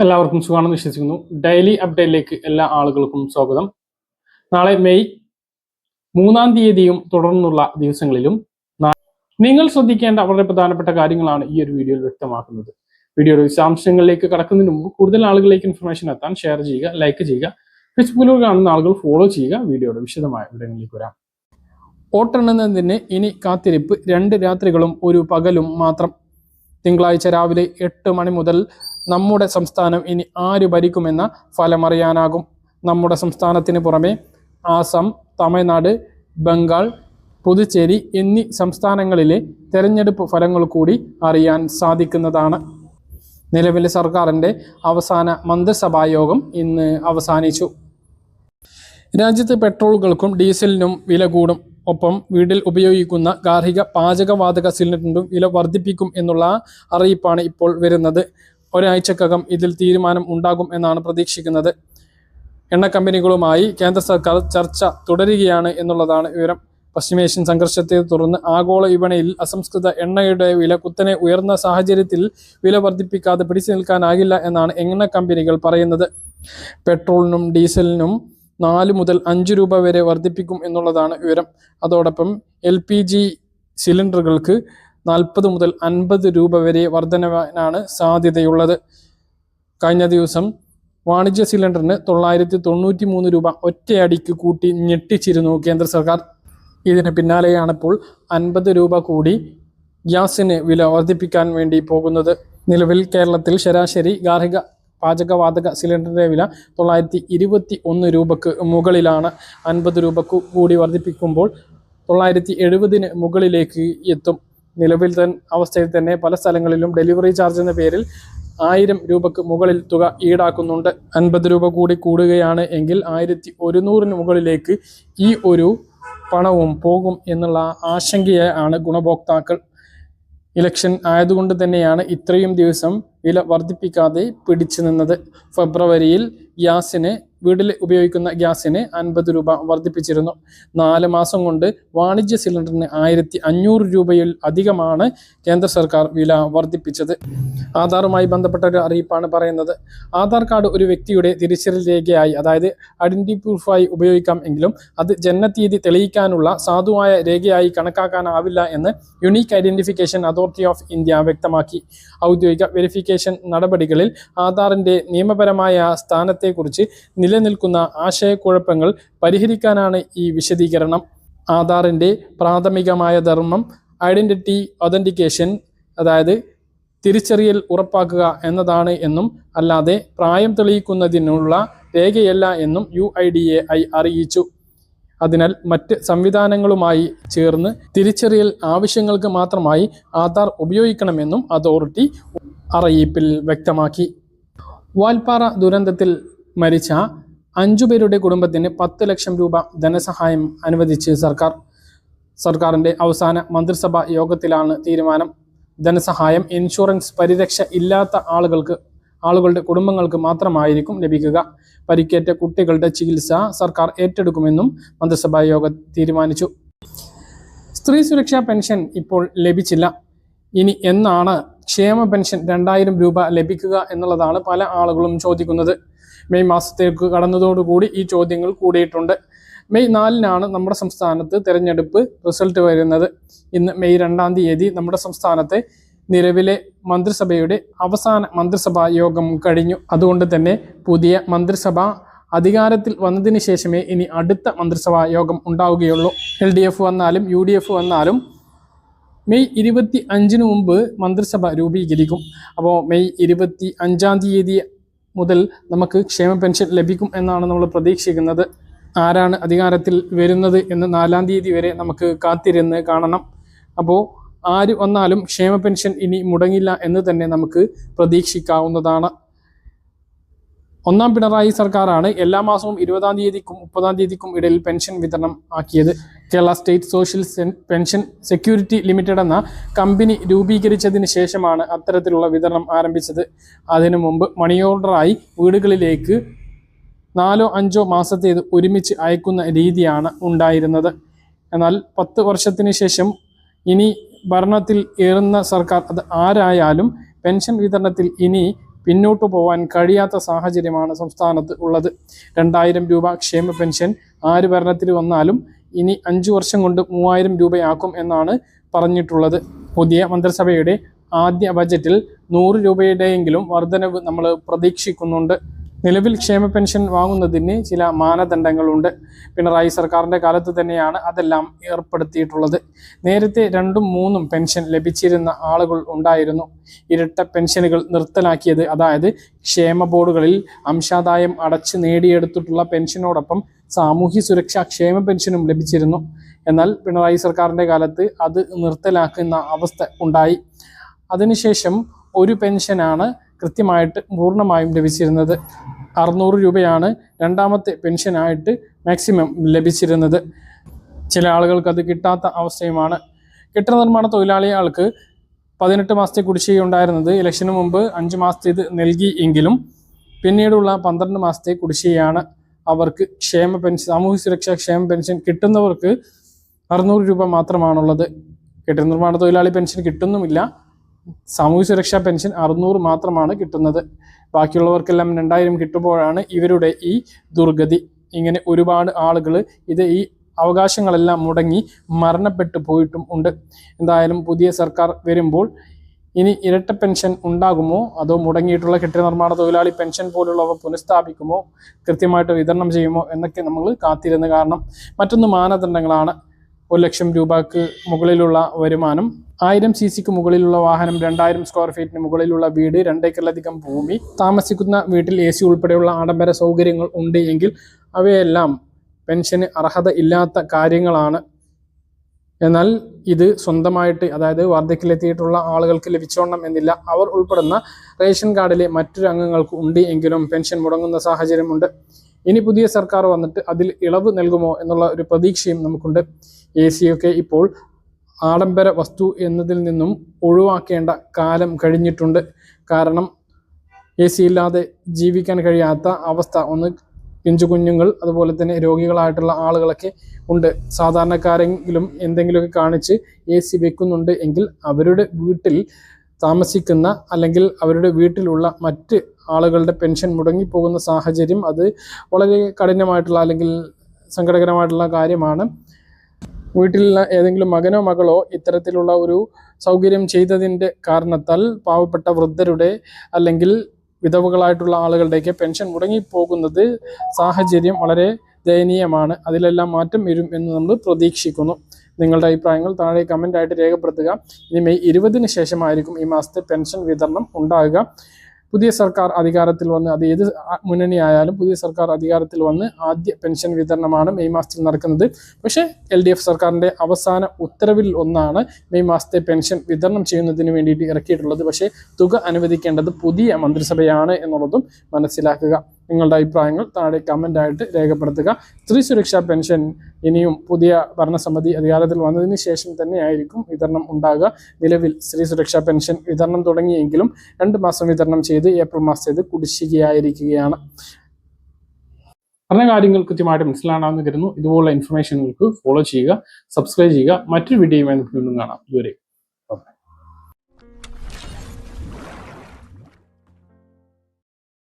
എല്ലാവർക്കും സുഖമാണെന്ന് വിശ്വസിക്കുന്നു. ഡെയിലി അപ്ഡേറ്റിലേക്ക് എല്ലാ ആളുകൾക്കും സ്വാഗതം. നാളെ മെയ് 3-ാം തീയതിയും തുടർന്നുള്ള ദിവസങ്ങളിലും നിങ്ങൾ ശ്രദ്ധിക്കേണ്ട വളരെ പ്രധാനപ്പെട്ട കാര്യങ്ങളാണ് ഈ ഒരു വീഡിയോയിൽ വ്യക്തമാക്കുന്നത്. വീഡിയോയുടെ വിശദാംശങ്ങളിലേക്ക് കടക്കുന്നതിന് മുമ്പ് കൂടുതൽ ആളുകളിലേക്ക് ഇൻഫർമേഷൻ എത്താൻ ഷെയർ ചെയ്യുക, ലൈക്ക് ചെയ്യുക. ഫേസ്ബുക്കിലൂടെ കാണുന്ന ആളുകൾ ഫോളോ ചെയ്യുക. വീഡിയോയുടെ വിശദമായ വിവരങ്ങളിലേക്ക് വരാം. വോട്ടെണ്ണുന്നതിന് ഇനി കാത്തിരിപ്പ് 2 രാത്രികളും 1 പകലും മാത്രം. തിങ്കളാഴ്ച രാവിലെ 8 മണി മുതൽ നമ്മുടെ സംസ്ഥാനം ഇനി ആര് ഭരിക്കുമെന്ന ഫലമറിയാനാകും. നമ്മുടെ സംസ്ഥാനത്തിന് പുറമെ ആസാം, തമിഴ്നാട്, ബംഗാൾ, പുതുച്ചേരി എന്നീ സംസ്ഥാനങ്ങളിലെ തെരഞ്ഞെടുപ്പ് ഫലങ്ങൾ കൂടി അറിയാൻ സാധിക്കുന്നതാണ്. നിലവിലെ സർക്കാരിൻ്റെ അവസാന മന്ത്രിസഭാ യോഗം ഇന്ന് അവസാനിച്ചു. രാജ്യത്ത് പെട്രോളുകൾക്കും ഡീസലിനും വില കൂടും. ഒപ്പം വീട്ടിൽ ഉപയോഗിക്കുന്ന ഗാർഹിക പാചകവാതക സിലിണ്ടറിനും വില വർദ്ധിപ്പിക്കും എന്നുള്ള അറിയിപ്പാണ് ഇപ്പോൾ വരുന്നത്. ഒരാഴ്ചക്കകം ഇതിൽ തീരുമാനം ഉണ്ടാകും എന്നാണ് പ്രതീക്ഷിക്കുന്നത്. എണ്ണ കമ്പനികളുമായി കേന്ദ്ര സർക്കാർ ചർച്ച തുടരുകയാണ് എന്നുള്ളതാണ് വിവരം. പശ്ചിമേഷ്യൻ സംഘർഷത്തെ തുടർന്ന് ആഗോള വിപണിയിൽ അസംസ്കൃത എണ്ണയുടെ വില കുത്തനെ ഉയർന്ന സാഹചര്യത്തിൽ വില വർദ്ധിപ്പിക്കാതെ പിടിച്ചു നിൽക്കാനാകില്ല എന്നാണ് എണ്ണ കമ്പനികൾ പറയുന്നത്. പെട്രോളിനും ഡീസലിനും 4 മുതൽ 5 രൂപ വരെ വർദ്ധിപ്പിക്കും എന്നുള്ളതാണ് വിവരം. അതോടൊപ്പം LPG സിലിണ്ടറുകൾക്ക് 40 മുതൽ 50 രൂപ വരെ വർധനവിനാണ് സാധ്യതയുള്ളത്. കഴിഞ്ഞ ദിവസം വാണിജ്യ സിലിണ്ടറിന് 993 രൂപ ഒറ്റയടിക്ക് കൂട്ടി ഞെട്ടിച്ചിരുന്നു കേന്ദ്ര സർക്കാർ. ഇതിന് പിന്നാലെയാണിപ്പോൾ 50 രൂപ കൂടി ഗ്യാസിന് വില വർദ്ധിപ്പിക്കാൻ വേണ്ടി പോകുന്നത്. നിലവിൽ കേരളത്തിൽ ശരാശരി ഗാർഹിക പാചകവാതക സിലിണ്ടറിൻ്റെ വില 921 രൂപക്ക് മുകളിലാണ്. 50 രൂപക്ക് കൂടി വർദ്ധിപ്പിക്കുമ്പോൾ 970 മുകളിലേക്ക് എത്തും. നിലവിൽ അവസ്ഥയിൽ തന്നെ പല സ്ഥലങ്ങളിലും ഡെലിവറി ചാർജ് എന്ന പേരിൽ 1000 രൂപക്ക് മുകളിൽ തുക ഈടാക്കുന്നുണ്ട്. 50 രൂപ കൂടി കൂടുകയാണ് എങ്കിൽ 1100 മുകളിലേക്ക് ഈ ഒരു പണവും പോകും എന്നുള്ള ആശങ്കയാണ് ഗുണഭോക്താക്കൾ. ഇലക്ഷൻ ആയതുകൊണ്ട് തന്നെയാണ് ഇത്രയും ദിവസം വില വർദ്ധിപ്പിക്കാതെ പിടിച്ചു നിന്നത്. ഫെബ്രുവരിയിൽ വീട്ടിൽ ഉപയോഗിക്കുന്ന ഗ്യാസിന് 50 രൂപ വർദ്ധിപ്പിച്ചിരുന്നു. 4 മാസം കൊണ്ട് വാണിജ്യ സിലിണ്ടറിന് 1500 രൂപയിൽ അധികമാണ് കേന്ദ്ര സർക്കാർ വില വർദ്ധിപ്പിച്ചത്. ആധാറുമായി ബന്ധപ്പെട്ട ഒരു അറിയിപ്പാണ് പറയുന്നത്. ആധാർ കാർഡ് ഒരു വ്യക്തിയുടെ തിരിച്ചറിയൽ രേഖയായി, അതായത് ഐഡന്റിറ്റി പ്രൂഫായി ഉപയോഗിക്കാം എങ്കിലും അത് ജനനത്തീയതി തെളിയിക്കാനുള്ള സാധുവായ രേഖയായി കണക്കാക്കാനാവില്ല എന്ന് unique identification authority of India വ്യക്തമാക്കി. ഔദ്യോഗിക വെരിഫിക്കേഷൻ നടപടികളിൽ ആധാറിൻ്റെ നിയമപരമായ സ്ഥാനത്തെക്കുറിച്ച് നിലനിൽക്കുന്ന ആശയക്കുഴപ്പങ്ങൾ പരിഹരിക്കാനാണ് ഈ വിശദീകരണം. ആധാറിൻ്റെ പ്രാഥമികമായ ധർമ്മം ഐഡന്റിറ്റി ഒതന്റിക്കേഷൻ, അതായത് തിരിച്ചറിയൽ ഉറപ്പാക്കുക എന്നതാണ് എന്നും അല്ലാതെ പ്രായം തെളിയിക്കുന്നതിനുള്ള രേഖയല്ല എന്നും UIDAI അറിയിച്ചു. അതിനാൽ മറ്റ് സംവിധാനങ്ങളുമായി ചേർന്ന് തിരിച്ചറിയൽ ആവശ്യങ്ങൾക്ക് മാത്രമായി ആധാർ ഉപയോഗിക്കണമെന്നും അതോറിറ്റി അറിയിപ്പിൽ വ്യക്തമാക്കി. വാൽപ്പാറ ദുരന്തത്തിൽ മരിച്ച 5 പേരുടെ കുടുംബത്തിന് 10 ലക്ഷം രൂപ ധനസഹായം അനുവദിച്ച് സർക്കാരിൻ്റെ അവസാന മന്ത്രിസഭാ യോഗത്തിലാണ് തീരുമാനം. ധനസഹായം ഇൻഷുറൻസ് പരിരക്ഷ ഇല്ലാത്ത ആളുകളുടെ കുടുംബങ്ങൾക്ക് മാത്രമായിരിക്കും ലഭിക്കുക. പരിക്കേറ്റ കുട്ടികളുടെ ചികിത്സ സർക്കാർ ഏറ്റെടുക്കുമെന്നും മന്ത്രിസഭാ യോഗം തീരുമാനിച്ചു. സ്ത്രീ സുരക്ഷാ പെൻഷൻ ഇപ്പോൾ ലഭിച്ചില്ല. ഇനി എന്നാണ് ക്ഷേമ പെൻഷൻ 2000 രൂപ ലഭിക്കുക എന്നുള്ളതാണ് പല ആളുകളും ചോദിക്കുന്നത്. മെയ് മാസത്തേക്ക് കടന്നതോടുകൂടി ഈ ചോദ്യങ്ങൾ കൂടിയിട്ടുണ്ട്. മെയ് 4-നാണ് നമ്മുടെ സംസ്ഥാനത്ത് തെരഞ്ഞെടുപ്പ് റിസൾട്ട് വരുന്നത്. ഇന്ന് മെയ് 2-ാം തീയതി നമ്മുടെ സംസ്ഥാനത്തെ നിലവിലെ മന്ത്രിസഭയുടെ അവസാന മന്ത്രിസഭാ യോഗം കഴിഞ്ഞു. അതുകൊണ്ട് തന്നെ പുതിയ മന്ത്രിസഭ അധികാരത്തിൽ വന്നതിന് ശേഷമേ ഇനി അടുത്ത മന്ത്രിസഭാ യോഗം ഉണ്ടാവുകയുള്ളൂ. LDF വന്നാലും UDF വന്നാലും മെയ് 25-ന് മുമ്പ് മന്ത്രിസഭ രൂപീകരിക്കും. അപ്പോൾ മെയ് 25-ാം തീയതി മുതൽ നമുക്ക് ക്ഷേമ പെൻഷൻ ലഭിക്കും എന്നാണ് നമ്മൾ പ്രതീക്ഷിക്കുന്നത്. ആരാണ് അധികാരത്തിൽ വരുന്നത് എന്ന് 4-ാം തീയതി വരെ നമുക്ക് കാത്തിരുന്ന് കാണണം. അപ്പോൾ ആര് വന്നാലും ക്ഷേമ പെൻഷൻ ഇനി മുടങ്ങില്ല എന്ന് തന്നെ നമുക്ക് പ്രതീക്ഷിക്കാവുന്നതാണ്. 1-ാം പിണറായി സർക്കാരാണ് എല്ലാ മാസവും 20-ാം തീയതിക്കും 30-ാം തീയതിക്കും ഇടയിൽ പെൻഷൻ വിതരണം ആക്കിയത്. Kerala state social pension security limited എന്ന കമ്പനി രൂപീകരിച്ചതിന് ശേഷമാണ് അത്തരത്തിലുള്ള വിതരണം ആരംഭിച്ചത്. അതിനു മുമ്പ് മണി ഓർഡറായി വീടുകളിലേക്ക് 4-5 മാസത്തേത് ഒരുമിച്ച് അയക്കുന്ന രീതിയാണ് ഉണ്ടായിരുന്നത്. എന്നാൽ 10 വർഷത്തിന് ശേഷം ഇനി ഭരണത്തിൽ ഏറുന്ന സർക്കാർ അത് ആരായാലും പെൻഷൻ വിതരണത്തിൽ ഇനി പിന്നോട്ട് പോകാൻ കഴിയാത്ത സാഹചര്യമാണ് സംസ്ഥാനത്ത് ഉള്ളത്. 2000 രൂപ ക്ഷേമ പെൻഷൻ ആര് ഭരണത്തിൽ വന്നാലും ഇനി 5 വർഷം കൊണ്ട് 3000 രൂപയാക്കും എന്നാണ് പറഞ്ഞിട്ടുള്ളത്. പുതിയ മന്ത്രിസഭയുടെ ആദ്യ ബജറ്റിൽ 100 രൂപയുടെയെങ്കിലും വർധനവ് നമ്മൾ പ്രതീക്ഷിക്കുന്നുണ്ട്. നിലവിൽ ക്ഷേമ പെൻഷൻ വാങ്ങുന്നതിന് ചില മാനദണ്ഡങ്ങളുണ്ട്. പിണറായി സർക്കാരിൻ്റെ കാലത്ത് തന്നെയാണ് അതെല്ലാം ഏർപ്പെടുത്തിയിട്ടുള്ളത്. നേരത്തെ 2ഉം 3ഉം പെൻഷൻ ലഭിച്ചിരുന്ന ആളുകൾ ഉണ്ടായിരുന്നു. ഇരട്ട പെൻഷനുകൾ നിർത്തലാക്കിയത്, അതായത് ക്ഷേമ ബോർഡുകളിൽ അംശാദായം അടച്ച് നേടിയെടുത്തിട്ടുള്ള പെൻഷനോടൊപ്പം സാമൂഹ്യ സുരക്ഷാ ക്ഷേമ പെൻഷനും ലഭിച്ചിരുന്നു. എന്നാൽ പിണറായി സർക്കാരിൻ്റെ കാലത്ത് അത് നിർത്തലാക്കുന്ന അവസ്ഥ ഉണ്ടായി. അതിനുശേഷം ഒരു പെൻഷനാണ് കൃത്യമായിട്ട് പൂർണ്ണമായും ലഭിച്ചിരുന്നത്. 600 രൂപയാണ് രണ്ടാമത്തെ പെൻഷനായിട്ട് മാക്സിമം ലഭിച്ചിരുന്നത്. ചില ആളുകൾക്ക് അത് കിട്ടാത്ത അവസ്ഥയുമാണ്. കെട്ടിട നിർമ്മാണ തൊഴിലാളികൾക്ക് 18 മാസത്തെ കുടിശ്ശിക ഉണ്ടായിരുന്നത് ഇലക്ഷന് മുമ്പ് 5 മാസത്തെ ഇത് നൽകി എങ്കിലും പിന്നീടുള്ള 12 മാസത്തെ കുടിശ്ശികയാണ് അവർക്ക് ക്ഷേമ പെൻഷൻ, സാമൂഹ്യ സുരക്ഷാ ക്ഷേമ പെൻഷൻ കിട്ടുന്നവർക്ക് 600 രൂപ മാത്രമാണുള്ളത്. കെട്ടിട നിർമ്മാണ തൊഴിലാളി പെൻഷൻ കിട്ടുന്നുമില്ല. സാമൂഹ്യ സുരക്ഷാ പെൻഷൻ 600 മാത്രമാണ് കിട്ടുന്നത്. ബാക്കിയുള്ളവർക്കെല്ലാം 2000 കിട്ടുമ്പോഴാണ് ഇവരുടെ ഈ ദുർഗതി. ഇങ്ങനെ ഒരുപാട് ആളുകൾ ഈ അവകാശങ്ങളെല്ലാം മുടങ്ങി മരണപ്പെട്ടു പോയിട്ടും ഉണ്ട്. എന്തായാലും പുതിയ സർക്കാർ വരുമ്പോൾ ഇനി ഇരട്ട പെൻഷൻ ഉണ്ടാകുമോ, അതോ മുടങ്ങിയിട്ടുള്ള കെട്ടിട നിർമ്മാണ തൊഴിലാളി പെൻഷൻ പോലുള്ളവ പുനഃസ്ഥാപിക്കുമോ, കൃത്യമായിട്ട് വിതരണം ചെയ്യുമോ എന്നൊക്കെ നമ്മൾ കാത്തിരുന്ന്. കാരണം മറ്റൊന്ന് മാനദണ്ഡങ്ങളാണ്. 1 ലക്ഷം രൂപയ്ക്ക് മുകളിലുള്ള വരുമാനം, 1000 cc മുകളിലുള്ള വാഹനം, 2000 സ്ക്വയർ ഫീറ്റിന് മുകളിലുള്ള വീട്, 2 ഏക്കറിലധികം ഭൂമി, താമസിക്കുന്ന വീട്ടിൽ AC ഉൾപ്പെടെയുള്ള ആഡംബര സൗകര്യങ്ങൾ ഉണ്ട് എങ്കിൽ അവയെല്ലാം പെൻഷന് അർഹത ഇല്ലാത്ത കാര്യങ്ങളാണ്. എന്നാൽ ഇത് സ്വന്തമായിട്ട്, അതായത് വാർദ്ധക്യത്തിലെത്തിയിട്ടുള്ള ആളുകൾക്ക് ലഭിച്ചോണം എന്നില്ല. അവർ ഉൾപ്പെടുന്ന റേഷൻ കാർഡിലെ മറ്റൊരു അംഗങ്ങൾക്ക് ഉണ്ട് എങ്കിലും പെൻഷൻ മുടങ്ങുന്ന സാഹചര്യമുണ്ട്. ഇനി പുതിയ സർക്കാർ വന്നിട്ട് അതിൽ ഇളവ് നൽകുമോ എന്നുള്ള ഒരു പ്രതീക്ഷയും നമുക്കുണ്ട്. AC ഒക്കെ ഇപ്പോൾ ആഡംബര വസ്തു എന്നതിൽ നിന്നും ഒഴിവാക്കേണ്ട കാലം കഴിഞ്ഞിട്ടുണ്ട്. കാരണം AC ഇല്ലാതെ ജീവിക്കാൻ കഴിയാത്ത അവസ്ഥ ഒന്ന് പിഞ്ചു കുഞ്ഞുങ്ങൾ, അതുപോലെ തന്നെ രോഗികളായിട്ടുള്ള ആളുകളൊക്കെ ഉണ്ട്. സാധാരണക്കാരെങ്കിലും എന്തെങ്കിലുമൊക്കെ കാണിച്ച് AC വെക്കുന്നുണ്ട് എങ്കിൽ അവരുടെ വീട്ടിൽ താമസിക്കുന്ന അല്ലെങ്കിൽ അവരുടെ വീട്ടിലുള്ള മറ്റ് ആളുകളുടെ പെൻഷൻ മുടങ്ങിപ്പോകുന്ന സാഹചര്യം അത് വളരെ കഠിനമായിട്ടുള്ള അല്ലെങ്കിൽ സങ്കടകരമായിട്ടുള്ള കാര്യമാണ്. വീട്ടിലുള്ള ഏതെങ്കിലും മകനോ മകളോ ഇത്തരത്തിലുള്ള ഒരു സൗകര്യം ചെയ്തതിൻ്റെ കാരണത്താൽ പാവപ്പെട്ട വൃദ്ധരുടെ അല്ലെങ്കിൽ വിധവകളായിട്ടുള്ള ആളുകളുടെയൊക്കെ പെൻഷൻ മുടങ്ങിപ്പോകുന്നത് സാഹചര്യം വളരെ ദയനീയമാണ്. അതിലെല്ലാം മാറ്റം വരും എന്ന് നമ്മൾ പ്രതീക്ഷിക്കുന്നു. നിങ്ങളുടെ അഭിപ്രായങ്ങൾ താഴെ കമൻ്റായിട്ട് രേഖപ്പെടുത്തുക. ഇനി മെയ് 20-ന് ശേഷമായിരിക്കും ഈ മാസത്തെ പെൻഷൻ വിതരണം ഉണ്ടാകുക. പുതിയ സർക്കാർ അധികാരത്തിൽ വന്ന്, അത് ഏത് മുന്നണി ആയാലും പുതിയ സർക്കാർ അധികാരത്തിൽ വന്ന് ആദ്യ പെൻഷൻ വിതരണമാണ് മെയ് മാസത്തിൽ നടക്കുന്നത്. പക്ഷേ LDF സർക്കാരിൻ്റെ അവസാന ഉത്തരവിൽ ഒന്നാണ് മെയ് മാസത്തെ പെൻഷൻ വിതരണം ചെയ്യുന്നതിന് വേണ്ടിയിട്ട് ഇറക്കിയിട്ടുള്ളത്. പക്ഷേ തുക അനുവദിക്കേണ്ടത് പുതിയ മന്ത്രിസഭയാണ് എന്നുള്ളതും മനസ്സിലാക്കുക. നിങ്ങളുടെ അഭിപ്രായങ്ങൾ താഴെ കമൻ്റായിട്ട് രേഖപ്പെടുത്തുക. സ്ത്രീ സുരക്ഷാ പെൻഷൻ ഇനിയും പുതിയ ഭരണസമിതി അധികാരത്തിൽ വന്നതിന് ശേഷം തന്നെയായിരിക്കും വിതരണം ഉണ്ടാകുക. നിലവിൽ സ്ത്രീ സുരക്ഷാ പെൻഷൻ വിതരണം തുടങ്ങിയെങ്കിലും 2 മാസം വിതരണം ചെയ്ത് ഏപ്രിൽ മാസത്തേത് കുടിശ്ശികയായിരിക്കുകയാണ്. പറഞ്ഞ കാര്യങ്ങൾ കൃത്യമായിട്ട് മനസ്സിലാണെന്ന് കരുതുന്നു. ഇതുപോലുള്ള ഇൻഫർമേഷനുകൾക്ക് ഫോളോ ചെയ്യുക, സബ്സ്ക്രൈബ് ചെയ്യുക. മറ്റൊരു വീഡിയോയുമായി നമുക്ക് വീണ്ടും കാണാം. ഇതുവരെ